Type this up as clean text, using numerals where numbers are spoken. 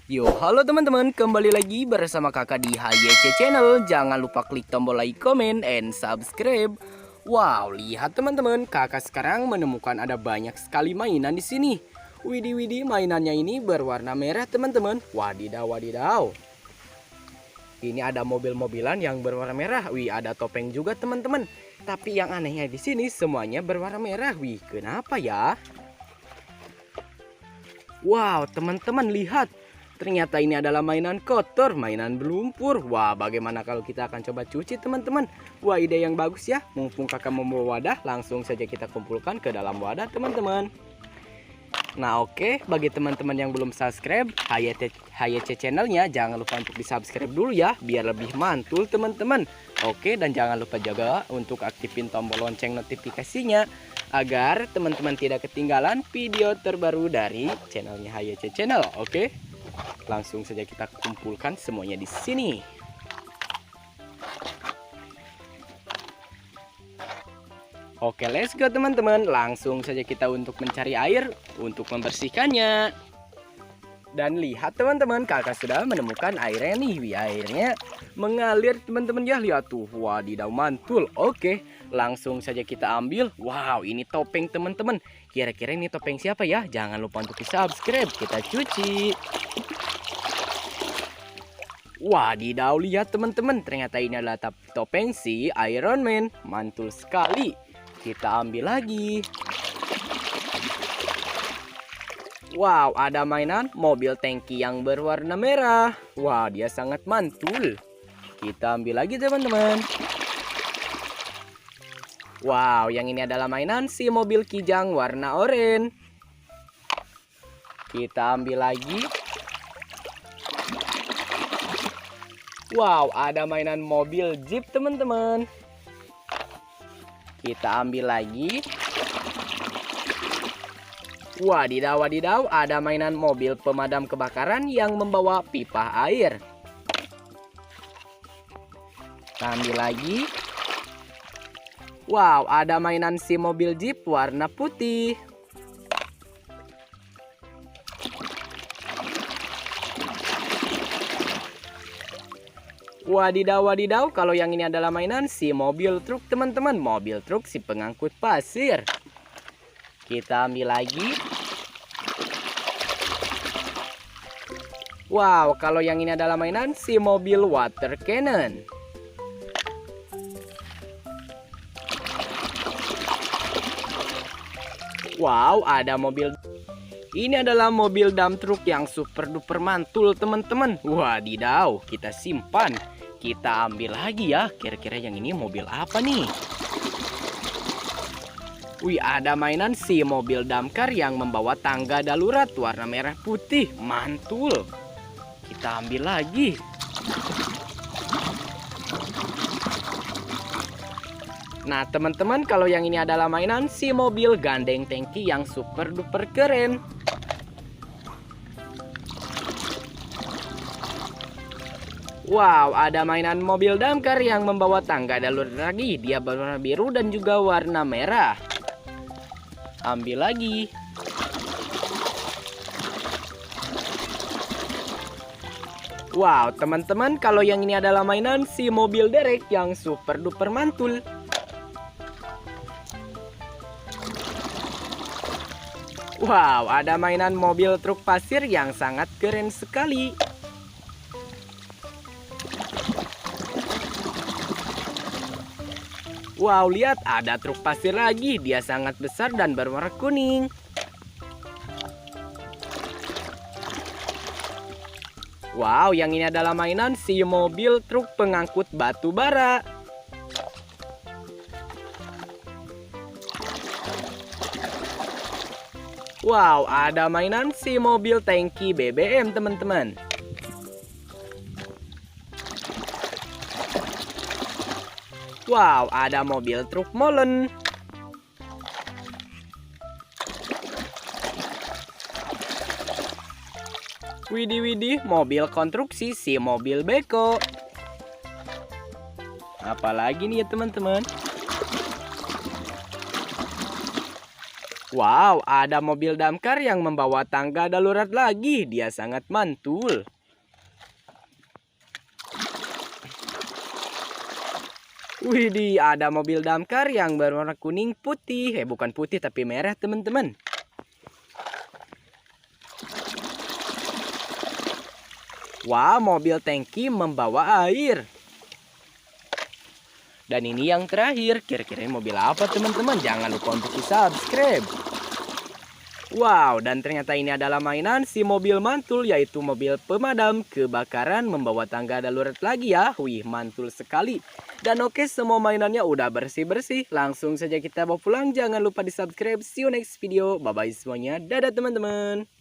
Yo, halo teman-teman, kembali lagi bersama kakak di HYC Channel. Jangan lupa klik tombol like, comment, and subscribe. Wow, lihat teman-teman, kakak sekarang menemukan ada banyak sekali mainan di sini. Widih, mainannya ini berwarna merah teman-teman. Wadidaw. Ini ada mobil-mobilan yang berwarna merah. Wih, ada topeng juga teman-teman. Tapi yang anehnya di sini semuanya berwarna merah. Wih, kenapa ya? Wow, teman-teman lihat. Ternyata ini adalah mainan kotor, mainan berlumpur. Wah, bagaimana kalau kita akan coba cuci teman-teman? Wah, ide yang bagus ya. Mumpung kakak membawa wadah, langsung saja kita kumpulkan ke dalam wadah teman-teman. Nah oke, bagi teman-teman yang belum subscribe HYC channelnya, jangan lupa untuk di subscribe dulu ya, biar lebih mantul teman-teman. Oke, dan jangan lupa juga untuk aktifin tombol lonceng notifikasinya, agar teman-teman tidak ketinggalan video terbaru dari channelnya HYC channel. Oke, langsung saja kita kumpulkan semuanya di sini. Oke, let's go teman-teman. Langsung saja kita untuk mencari air untuk membersihkannya. Dan lihat teman-teman, kakak sudah menemukan airnya nih. Wih, airnya mengalir teman-teman ya. Lihat tuh, wadidaw mantul. Oke, langsung saja kita ambil. Wow, ini topeng teman-teman. Kira-kira ini topeng siapa ya? Jangan lupa untuk di subscribe. Kita cuci. Wadidaw, lihat teman-teman. Ternyata ini adalah topeng si Iron Man. Mantul sekali. Kita ambil lagi. Wow, ada mainan mobil tangki yang berwarna merah. Wah, dia sangat mantul. Kita ambil lagi teman-teman. Wow, yang ini adalah mainan si mobil kijang warna oranye. Kita ambil lagi. Wow, ada mainan mobil jeep teman-teman. Kita ambil lagi. Wadidaw, ada mainan mobil pemadam kebakaran yang membawa pipa air. Kita ambil lagi. Wow, ada mainan si mobil jeep warna putih. Wadidaw, kalau yang ini adalah mainan si mobil truk teman-teman. Mobil truk si pengangkut pasir. Kita ambil lagi. Wow, kalau yang ini adalah mainan si mobil water cannon. Wow, ada mobil. Ini adalah mobil dump truck yang super duper mantul teman-teman. Wadidaw, kita simpan. Kita ambil lagi ya. Kira-kira yang ini mobil apa nih? Wih, ada mainan si mobil damkar yang membawa tangga darurat warna merah putih. Mantul. Kita ambil lagi. Nah teman-teman, kalau yang ini adalah mainan si mobil gandeng tangki yang super duper keren. Wow, ada mainan mobil damkar yang membawa tangga darurat lagi. Dia berwarna biru dan juga warna merah. Ambil lagi. Wow, teman-teman, kalau yang ini adalah mainan si mobil derek yang super duper mantul. Wow, ada mainan mobil truk pasir yang sangat keren sekali. Wow, lihat ada truk pasir lagi. Dia sangat besar dan berwarna kuning. Wow, yang ini adalah mainan si mobil truk pengangkut batu bara. Wow, ada mainan si mobil tangki BBM teman-teman. Wow, ada mobil truk molen. Widih, mobil konstruksi si mobil beko. Apalagi nih ya teman-teman. Wow, ada mobil damkar yang membawa tangga darurat lagi. Dia sangat mantul. Widih, ada mobil damkar yang berwarna kuning putih. Bukan putih tapi merah, teman-teman. Wah, mobil tangki membawa air. Dan ini yang terakhir, kira-kira mobil apa teman-teman? Jangan lupa untuk di subscribe. Wow, dan ternyata ini adalah mainan si mobil mantul, yaitu mobil pemadam kebakaran membawa tangga darurat lagi ya. Wih, mantul sekali. Dan oke, semua mainannya udah bersih-bersih. Langsung saja kita bawa pulang. Jangan lupa di subscribe. See you next video. Bye-bye semuanya. Dadah teman-teman.